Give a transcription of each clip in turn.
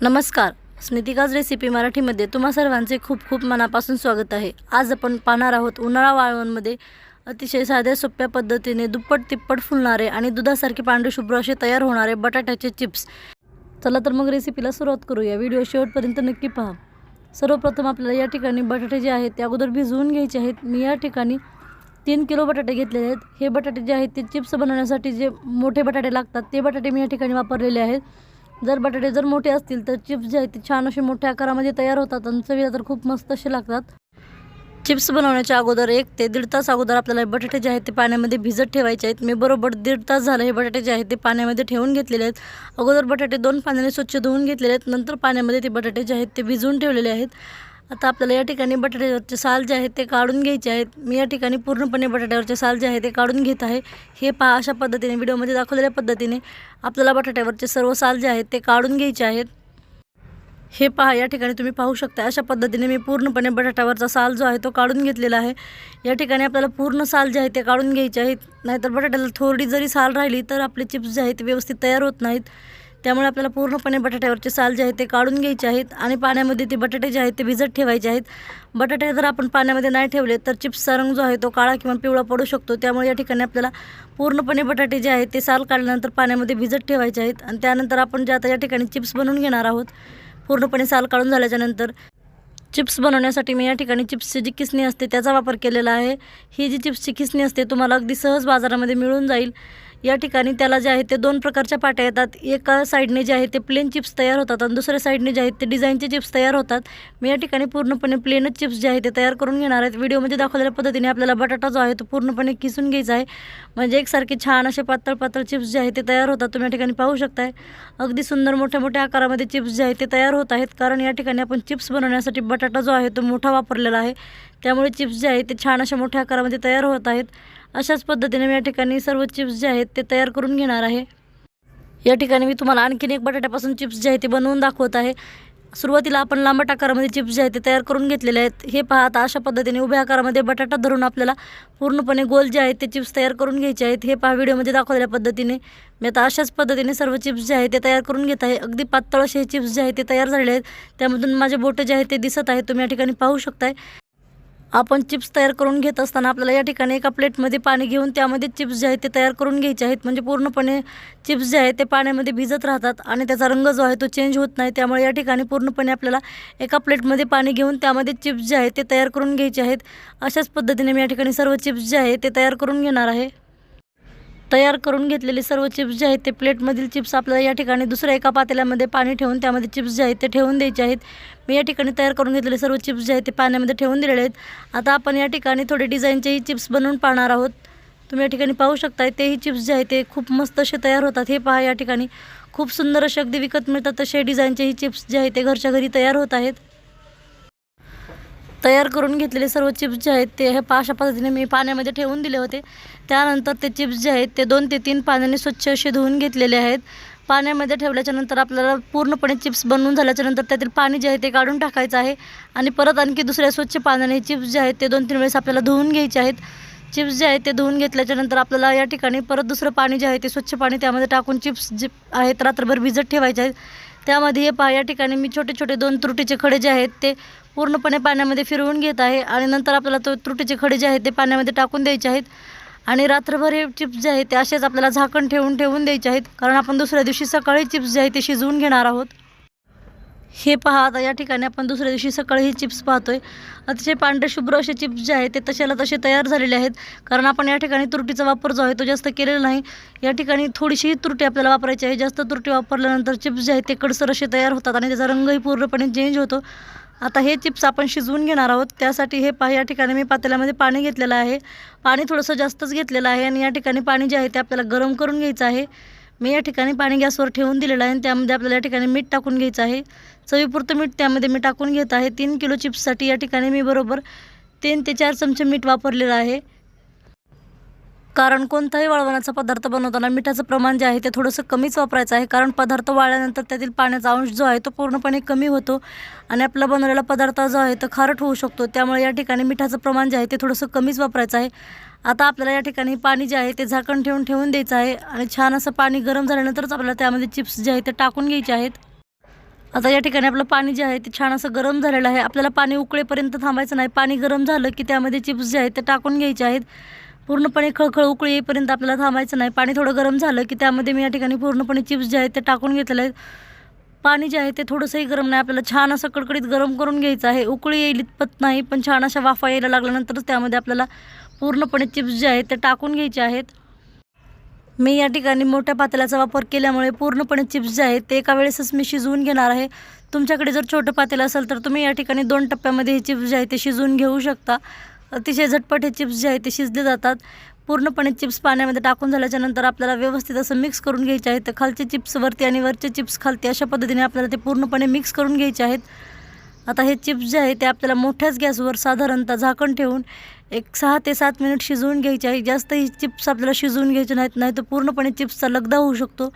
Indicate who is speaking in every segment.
Speaker 1: नमस्कार. स्नितिकाज रेसिपी मराठीमध्ये तुम्हा सर्वांचे खूप खूप मनापासून स्वागत आहे. आज आपण पाहणार आहोत उन्हाळा वाळवणमध्ये अतिशय साध्या सोप्या पद्धतीने दुप्पट तिप्पट फुलणारे आणि दुधासारखे पांढरेशुभ्र असे तयार होणारे बटाट्याचे चिप्स. चला तर मग रेसिपीला सुरुवात करूया. व्हिडिओ शेवटपर्यंत नक्की पहा. सर्वप्रथम आपल्याला या ठिकाणी बटाटे जे आहेत ते अगोदर भिजवून घ्यायचे आहेत. मी या ठिकाणी 3 किलो बटाटे घेतलेले आहेत. हे बटाटे जे आहेत ते चिप्स बनवण्यासाठी जे मोठे बटाटे लागतात ते बटाटे मी या ठिकाणी वापरलेले आहेत. जर बटाटे मोठे असतील तर चिप्स जे आहेत ते छान असे मोठ्या आकारामध्ये तयार होतात आणि चवीला तर खूप मस्त असे लागतात. चिप्स बनवण्याच्या अगोदर 1 ते 1.5 तास अगोदर आपल्याला बटाटे जे आहेत ते पाण्यामध्ये भिजत ठेवायचे आहेत. मी बरोबर 1.5 तास झालं हे बटाटे जे आहेत ते पाण्यामध्ये ठेवून घेतलेले आहेत. अगोदर बटाटे 2 पाण्याने स्वच्छ धुवून घेतलेले आहेत. नंतर पाण्यामध्ये ते बटाटे जे आहेत ते भिजवून ठेवलेले आहेत. आता आपल्याला या ठिकाणी बटाट्यावरचे साल जे आहेत ते काढून घ्यायचे आहेत. मी या ठिकाणी पूर्णपणे बटाट्यावरचे साल जे आहे ते काढून घेत आहे. हे पहा, अशा पद्धतीने व्हिडिओमध्ये दाखवलेल्या पद्धतीने आपल्याला बटाट्यावरचे सर्व साल जे आहेत ते काढून घ्यायचे आहेत. हे पहा, या ठिकाणी तुम्ही पाहू शकता अशा पद्धतीने मी पूर्णपणे बटाट्यावरचा साल जो आहे तो काढून घेतलेला आहे. या ठिकाणी आपल्याला पूर्ण साल जे आहे ते काढून घ्यायचे आहेत. नाहीतर बटाट्याला थोडी जरी साल राहिली तर आपले चिप्स जे आहेत ते व्यवस्थित तयार होत नाहीत. त्यामुळे आपल्याला पूर्णपणे बटाट्यावरचे साल जे आहेत ते काढून घ्यायचे आहेत आणि पाण्यामध्ये ते बटाटे जे आहेत ते भिजत ठेवायचे आहेत. बटाटे जर आपण पाण्यामध्ये नाही ठेवले तर चिप्सचा रंग जो आहे तो काळा किंवा पिवळा पडू शकतो. त्यामुळे या ठिकाणी आपल्याला पूर्णपणे बटाटे जे आहेत ते साल काढल्यानंतर पाण्यामध्ये भिजत ठेवायचे आहेत. आणि त्यानंतर आपण जे आता या ठिकाणी चिप्स बनवून घेणार आहोत, पूर्णपणे साल काढून झाल्याच्यानंतर चिप्स बनवण्यासाठी मी या ठिकाणी चिप्सची जी किसणी असते त्याचा वापर केलेला आहे. ही जी चिप्सची किसणी असते तुम्हाला अगदी सहज बाजारामध्ये मिळून जाईल. या ठिकाणी त्याला जे आहे ते 2 प्रकारच्या पाट्या येतात. एका साईडने जे आहे ते प्लेन चिप्स तयार होतात आणि दुसऱ्या साईडने जे आहेत ते डिझाईनचे चिप्स तयार होतात. मी या ठिकाणी पूर्णपणे प्लेनच चिप्स जे आहे ते तयार करून घेणार आहेत. व्हिडिओमध्ये दाखवलेल्या पद्धतीने आपल्याला बटाटा जो आहे तो पूर्णपणे किसून घ्यायचा आहे. म्हणजे एकसारखे छान असे पातळ पातळ चिप्स जे आहेत ते तयार होतात. तुम्ही या ठिकाणी पाहू शकताय अगदी सुंदर मोठ्या मोठ्या आकारामध्ये चिप्स जे आहेत ते तयार होत आहेत. कारण या ठिकाणी आपण चिप्स बनवण्यासाठी बटाटा जो आहे तो मोठा वापरलेला आहे. त्यामुळे चिप्स जे आहेत ते छान अशा मोठ्या आकारामध्ये तयार होत आहेत. अशाच पद्धतीने मी या ठिकाणी सर्व चिप्स जे आहेत ते तयार करून घेणार आहे. या ठिकाणी मी तुम्हाला आणखीन एक बटाट्यापासून चिप्स जे आहेत ते बनवून दाखवत आहे. सुरुवातीला आपण लांबट आकारामध्ये चिप्स जे आहेत ते तयार करून घेतलेले आहेत. हे पहा, आता अशा पद्धतीने उभ्या आकारामध्ये बटाटा धरून आपल्याला पूर्णपणे गोल जे आहेत ते चिप्स तयार करून घ्यायचे आहेत. हे पहा, व्हिडिओमध्ये दाखवलेल्या पद्धतीने मी आता अशाच पद्धतीने सर्व चिप्स जे आहेत ते तयार करून घेत आहे. अगदी पातळ असे हे चिप्स जे आहेत ते तयार झालेले आहेत. त्यामधून माझे बोटं जे आहेत ते दिसत आहेत. तुम्ही या ठिकाणी पाहू शकताय. आपण चिप्स तयार करून घेत असताना आपल्याला या ठिकाणी एका प्लेटमध्ये पाणी घेऊन त्यामध्ये चिप्स जे आहेत ते तयार करून घ्यायचे आहेत. म्हणजे पूर्णपणे चिप्स जे आहेत ते पाण्यामध्ये भिजत राहतात आणि त्याचा रंग जो आहे तो चेंज होत नाही. त्यामुळे या ठिकाणी पूर्णपणे आपल्याला एका प्लेटमध्ये पाणी घेऊन त्यामध्ये चिप्स जे आहेत ते तयार करून घ्यायचे आहेत. अशाच पद्धतीने मी या ठिकाणी सर्व चिप्स जे आहेत ते तयार करून घेणार आहे. तयार करून घेतलेले सर्व चिप्स जे आहेत ते प्लेटमधील चिप्स आपल्याला या ठिकाणी दुसऱ्या एका पातेल्यामध्ये पाणी ठेवून त्यामध्ये चिप्स जे आहेत ते ठेवून द्यायचे आहेत. मी या ठिकाणी तयार करून घेतलेले सर्व चिप्स जे आहेत ते पाण्यामध्ये ठेवून दिलेले आहेत. आता आपण या ठिकाणी थोडे डिझाईनचेही चिप्स बनवून पाहणार आहोत. तुम्ही या ठिकाणी पाहू शकताय तेही चिप्स जे आहेत ते खूप मस्त असे तयार होतात. हे पहा, या ठिकाणी खूप सुंदर असे अगदी विकत मिळतात तसे डिझाईनचेही चिप्स जे आहेत ते घरच्या घरी तयार होत आहेत. तयार करून घेतलेले सर्व चिप्स जे आहेत ते हे अशा पद्धतीने मी पाण्यामध्ये ठेवून दिले होते. त्यानंतर ते चिप्स जे आहेत ते 2 ते 3 पाण्याने स्वच्छ असे धुवून घेतलेले आहेत. पाण्यामध्ये ठेवल्याच्यानंतर आपल्याला पूर्णपणे चिप्स बनवून झाल्याच्यानंतर त्यातील पाणी जे आहे ते काढून टाकायचं आहे आणि परत आणखी दुसऱ्या स्वच्छ पाण्याने चिप्स जे आहेत ते 2-3 वेळेस आपल्याला धुवून घ्यायचे आहेत. चिप्स जे आहेत ते धुवून घेतल्याच्यानंतर आपल्याला या ठिकाणी परत दुसरं पाणी जे आहे ते स्वच्छ पाणी त्यामध्ये टाकून चिप्स जे आहेत रात्रभर भिजत ठेवायचे आहेत. त्यामध्ये हे पहा, या ठिकाणी मी छोटे छोटे 2 तुरटीचे खडे जे आहेत ते पूर्णपणे पाण्यामध्ये फिरवून घेत आहे आणि नंतर आपल्याला तो तुरटीचे खडे जे आहेत ते पाण्यामध्ये टाकून द्यायचे आहेत. आणि रात्रभर हे चिप्स जे आहेत ते असेच आपल्याला झाकण ठेवून द्यायचे आहेत. कारण आपण दुसऱ्या दिवशी सकाळी चिप्स जे आहेत ते शिजवून घेणार आहोत. हे पहा, आता या ठिकाणी आपण दुसऱ्या दिवशी सकाळी हे चिप्स पाहतोय. अतिशय पांढरेशुभ्र असे चिप्स जे आहेत ते तशाला तसे तयार झालेले आहेत. कारण आपण या ठिकाणी तुरटीचा वापर जो आहे तो जास्त केलेला नाही. या ठिकाणी थोडीशी तुरटी आपल्याला वापरायची आहे. जास्त तुरटी वापरल्यानंतर चिप्स जे आहेत ते कडसर असे तयार होतात आणि त्याचा रंगही पूर्णपणे चेंज होतो. आता हे चिप्स आपण शिजवून घेणार आहोत. त्यासाठी हे पहा, या ठिकाणी मी पातेल्यामध्ये पाणी घेतलेलं आहे. पाणी थोडंसं जास्तच घेतलेलं आहे आणि या ठिकाणी पाणी जे आहे ते आपल्याला गरम करून घ्यायचं आहे. मी या ठिकाणी पाणी गॅसवर ठेवून दिलेलं आहे आणि त्यामध्ये आपल्याला या ठिकाणी मीठ टाकून घ्यायचं आहे. चवीपुरतं मीठ त्यामध्ये मी टाकून घेत आहे. 3 किलो चिप्ससाठी या ठिकाणी मी बरोबर 3 ते 4 चमचे मीठ वापरलेलं आहे. कारण कोणताही वाळवणाचा पदार्थ बनवताना मिठाचं प्रमाण जे आहे ते थोडंसं कमीच वापरायचं आहे. कारण पदार्थ वाळल्यानंतर त्यातील पाण्याचा अंश जो आहे तो पूर्णपणे कमी होतो आणि आपला बनवलेला पदार्थ जो आहे तो खारट होऊ शकतो. त्यामुळे या ठिकाणी मिठाचं प्रमाण जे आहे ते थोडंसं कमीच वापरायचं आहे. आता आपल्याला या ठिकाणी पाणी जे आहे ते झाकण ठेवून द्यायचं आहे आणि छान असं पाणी गरम झाल्यानंतरच आपल्याला त्यामध्ये चिप्स जे आहे ते टाकून घ्यायचे आहेत. आता या ठिकाणी आपलं पाणी जे आहे ते छान असं गरम झालेलं आहे। आपल्याला पाणी उकळेपर्यंत थांबायचं नाही। पाणी गरम झालं की त्यामध्ये चिप्स जे आहेत ते टाकून घ्यायचे आहेत। पूर्णपणे खळखळ उकळी येईपर्यंत आपल्याला थांबायचं नाही। पाणी थोडं गरम झालं की त्यामध्ये मी या ठिकाणी पूर्णपणे चिप्स जे आहेत ते टाकून घेतलेले आहेत। पाणी जे आहे ते थोडंसंही गरम नाही, आपल्याला छान असं कडकडीत गरम करून घ्यायचं आहे। उकळी येईल इतपत नाही, पण छान अशा वाफा यायला लागल्यानंतरच त्यामध्ये आपल्याला पूर्णपणे चिप्स जे आहेत ते टाकून घ्यायचे आहेत। मी या ठिकाणी मोठ्या पातेल्याचा वापर केल्यामुळे पूर्णपणे चिप्स जे आहेत ते एका वेळेसच मी शिजवून घेणार आहे। तुमच्याकडे जर छोटं पातेलं असेल तर तुम्ही या ठिकाणी 2 टप्प्यामध्ये हे चिप्स जे आहेत ते शिजवून घेऊ शकता। अतिशय झटपट हे चिप्स जे आहेत ते शिजले जातात। पूर्णपणे चिप्स पाण्यामध्ये टाकून झाल्याच्या नंतर आपल्याला व्यवस्थित असं मिक्स करून घ्यायचे आहेत। तर खालचे चिप्स वरती आणि वरचे चिप्स खालती अशा पद्धतीने आपल्याला ते पूर्णपणे मिक्स करून घ्यायचे आहेत। आता हे चिप्स जे आहे ते आपल्याला मोठ्याच गॅसवर साधारणतः झाकण ठेवून एक 6 ते 7 मिनिट शिजवून घ्यायचे आहे। जास्त ही चिप्स आपल्याला शिजवून घ्यायचे नाहीत, नाही तर पूर्णपणे चिप्सचा लगदा होऊ शकतो।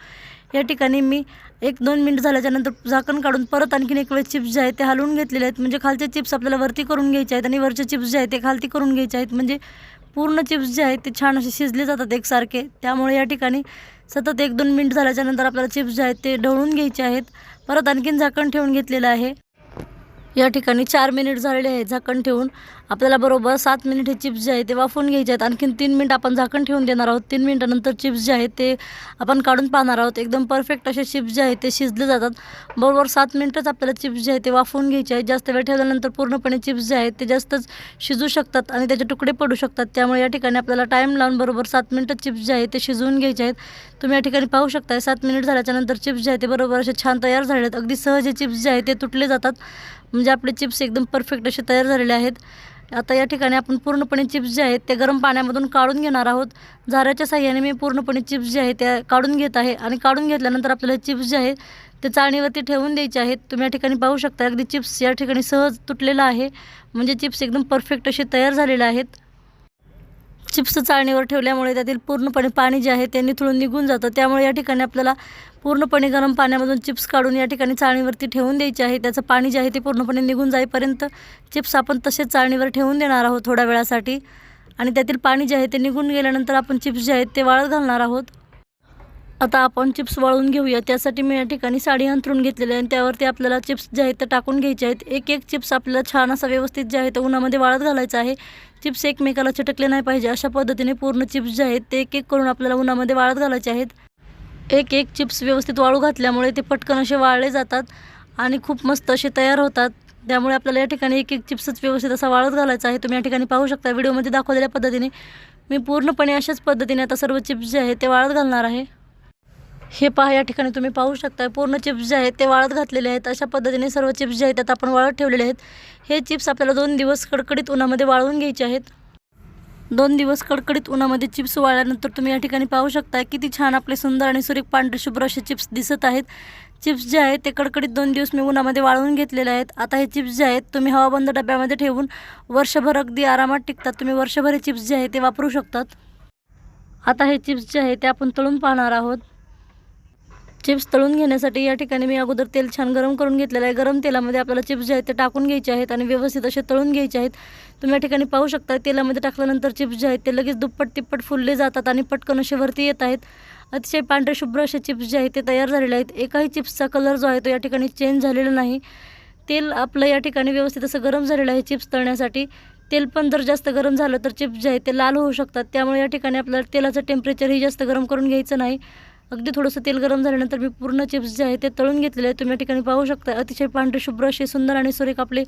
Speaker 1: या ठिकाणी मी 1-2 मिनिट झाल्याच्या नंतर झाकण काढून परत आणखीन एक वेळेस चिप्स जे आहेत ते हलवून घेतलेले आहेत। म्हणजे खालचे चिप्स आपल्याला वरती करून घ्यायचे आहेत आणि वरचे चिप्स जे आहेत ते खालती करून घ्यायचे आहेत। म्हणजे पूर्ण चिप्स जे आहेत ते छान असे शिजले जातात एकसारखे। त्यामुळे या ठिकाणी सतत 1-2 मिनिट झाल्याच्या नंतर आपल्याला चिप्स जे आहेत ते ढवळून घ्यायचे आहेत। परत आणखीन झाकण ठेवून घेतलेलं आहे। या ठिकाणी 4 मिनिट झालेले आहेत झाकण ठेवून। आपल्याला बरोबर 7 मिनिट हे चिप्स जे आहेत ते वाफवून घ्यायचे आहेत। आणखीन 3 मिनिट आपण झाकण ठेवून देणार आहोत। 3 मिनिटानंतर चिप्स जे आहेत ते आपण काढून पाहणार आहोत। एकदम परफेक्ट असे चिप्स जे आहेत ते शिजले जातात। बरोबर 7 मिनिटच आपल्याला चिप्स जे आहेत ते वाफवून घ्यायचे आहेत। जास्त वेळ ठेवल्यानंतर पूर्णपणे चिप्स जे आहेत ते जास्तच शिजू शकतात आणि त्याचे तुकडे पडू शकतात। त्यामुळे या ठिकाणी आपल्याला टाईम लावून बरोबर 7 मिनिटं चिप्स जे आहेत ते शिजवून घ्यायचे आहेत। तुम्ही या ठिकाणी पाहू शकता 7 मिनिट झाल्याच्या नंतर चिप्स जे आहेत ते बरोबर असे छान तयार झालेले आहेत। अगदी सहज हे चिप्स जे आहेत ते तुटले जातात। म्हणजे आपले चिप्स एकदम परफेक्ट असे तयार झालेले आहेत। आता या ठिकाणी आपण पूर्णपणे चिप्स जे आहेत ते गरम पाण्यामधून काढून घेणार आहोत। झाऱ्याच्या साहाय्याने मी पूर्णपणे चिप्स जे आहेत ते काढून घेत आहे आणि काढून घेतल्यानंतर आपल्याला चिप्स जे आहेत ते चाळणीवरती ठेवून द्यायचे आहेत। तुम्ही या ठिकाणी पाहू शकता अगदी चिप्स या ठिकाणी सहज तुटलेला आहे। म्हणजे चिप्स एकदम परफेक्ट असे तयार झालेले आहेत। चिप्स चाळणीवर ठेवल्यामुळे त्यातील पूर्णपणे पाणी जे आहे ते निथळून निघून जातं। त्यामुळे या ठिकाणी आपल्याला पूर्णपणे गरम पाण्यामधून चिप्स काढून या ठिकाणी चाळणीवरती ठेवून द्यायचे आहे। त्याचं पाणी जे आहे ते पूर्णपणे निघून जाईपर्यंत चिप्स आपण तसेच चाळणीवर ठेवून देणार आहोत थोड्या वेळासाठी। आणि त्यातील पाणी जे आहे ते निघून गेल्यानंतर आपण चिप्स जे आहेत ते वाळत घालणार आहोत। आता आपण चिप्स वाळून घेऊया। त्यासाठी मी या ठिकाणी साडी अंथरून घेतलेली आहे आणि त्यावरती आपल्याला चिप्स जे आहेत ते टाकून घ्यायचे आहेत। एक चिप्स आपल्याला छान असा व्यवस्थित जे आहे ते उन्हामध्ये वाळत घालायचं आहे। चिप्स एकमेकाला चिटकले नाही पाहिजे अशा पद्धतीने पूर्ण चिप्स जे आहेत ते एक करून आपल्याला उन्हामध्ये वाळत घालायचे आहेत। एक चिप्स व्यवस्थित वाळू घातल्यामुळे ते पटकन असे वाळले जातात आणि खूप मस्त असे तयार होतात। त्यामुळे आपल्याला या ठिकाणी एक चिप्सच व्यवस्थित असा वाळत घालायचा आहे। तुम्ही या ठिकाणी पाहू शकता व्हिडिओमध्ये दाखवलेल्या पद्धतीने मी पूर्णपणे अशाच पद्धतीने आता सर्व चिप्स जे आहेत ते वाळत घालणार आहे। हे पहा या ठिकाणी तुम्ही पाहू शकता पूर्ण चिप्स जे आहेत ते वाळत घातलेले आहेत। अशा पद्धतीने सर्व चिप्स जे आहेत आपण वाळत ठेवलेले आहेत। हे चिप्स आपल्याला 2 दिवस कडकडीत उन्हामध्ये वाळवून घ्यायचे आहेत। 2 दिवस कडकडीत उन्हामध्ये चिप्स वाळल्यानंतर तुम्ही या ठिकाणी पाहू शकता किती छान आपले सुंदर आणि सुरेख पांढरे शुभ्र असे चिप्स दिसत आहेत। चिप्स जे आहेत ते कडकडीत 2 दिवस मी उन्हामध्ये वाळवून घेतलेले आहेत। आता हे चिप्स जे आहेत तुम्ही हवाबंद डब्यामध्ये ठेवून वर्षभर अगदी आरामात टिकतात। तुम्ही वर्षभर हे चिप्स जे आहेत ते वापरू शकतात। आता हे चिप्स जे आहे ते आपण तळून पाहणार आहोत। चिप्स तळून घेण्यासाठी या ठिकाणी मी अगोदर तेल छान गरम करून घेतलेलं आहे। गरम तेलामध्ये आपल्याला चिप्स जे आहेत ते टाकून घ्यायचे आहेत आणि व्यवस्थित असे तळून घ्यायचे आहेत। तुम्ही या ठिकाणी पाहू शकता तेलामध्ये टाकल्यानंतर चिप्स जे आहेत ते लगेच दुप्पट तिप्पट फुलले जातात आणि पटकन असे वरती येत आहेत। अतिशय पांढरे शुभ्र असे चिप्स जे आहेत ते तयार झालेले आहेत। एकाही चिप्सचा कलर जो आहे तो या ठिकाणी चेंज झालेला नाही। तेल आपलं या ठिकाणी व्यवस्थित असं गरम झालेलं आहे चिप्स तळण्यासाठी। तेल पण जर जास्त गरम झालं तर चिप्स जे आहेत ते लाल होऊ शकतात। त्यामुळे या ठिकाणी आपल्याला तेलाचं टेम्परेचरही जास्त गरम करून घ्यायचं नाही। अगदी थोडंसं तेल गरम झाल्यानंतर मी पूर्ण चिप्स जे आहे ते तळून घेतलेले आहेत। तुम्ही या ठिकाणी पाहू शकता अतिशय पांढरे शुभ्र असे सुंदर आणि सुरेख आपले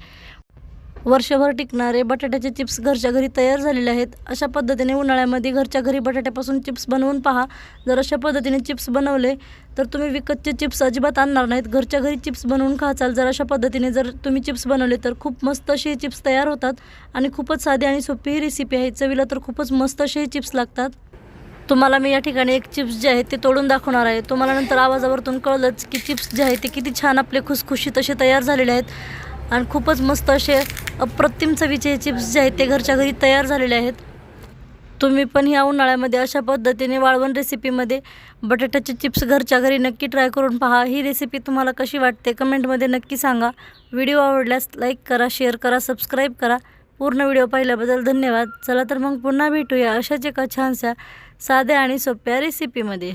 Speaker 1: वर्षभर टिकणारे बटाट्याचे चिप्स घरच्या घरी तयार झालेले आहेत। अशा पद्धतीने उन्हाळ्यामध्ये घरच्या घरी बटाट्यापासून चिप्स बनवून पहा। जर अशा पद्धतीने चिप्स बनवले तर तुम्ही विकतचे चिप्स अजिबात आणणार नाहीत। घरच्या घरी चिप्स बनवून खाचाल जर अशा पद्धतीने जर तुम्ही चिप्स बनवले तर खूप मस्त असे चिप्स तयार होतात आणि खूपच साधी आणि सोपी ही रेसिपी आहे। चवीला तर खूपच मस्त असे चिप्स लागतात। तुम्हाला मी या ठिकाणी एक चिप्स जे आहे ते तोडून दाखवणार आहे। तुम्हाला नंतर आवाजावरून कळलंच की चिप्स जे आहे ते किती छान आपले खुसखुशीत असे तयार झालेले आहेत आणि खूपच मस्त असे अप्रतिम चवीचे चिप्स जे आहेत ते घरच्या घरी तयार झालेले आहेत। तुम्ही पण ह्या उन्हाळ्यामध्ये अशा पद्धतीने वाळवण रेसिपीमध्ये बटाट्याचे चिप्स घरच्या घरी नक्की ट्राय करून पहा। ही रेसिपी तुम्हाला कशी वाटते कमेंटमध्ये नक्की सांगा। व्हिडिओ आवडल्यास लाईक करा, शेअर करा, सबस्क्राईब करा। पूर्ण व्हिडिओ पाहिल्याबद्दल धन्यवाद। चला तर मग पुन्हा भेटूया अशाच एका छानशा साध्या आणि सोप्या रेसिपीमध्ये।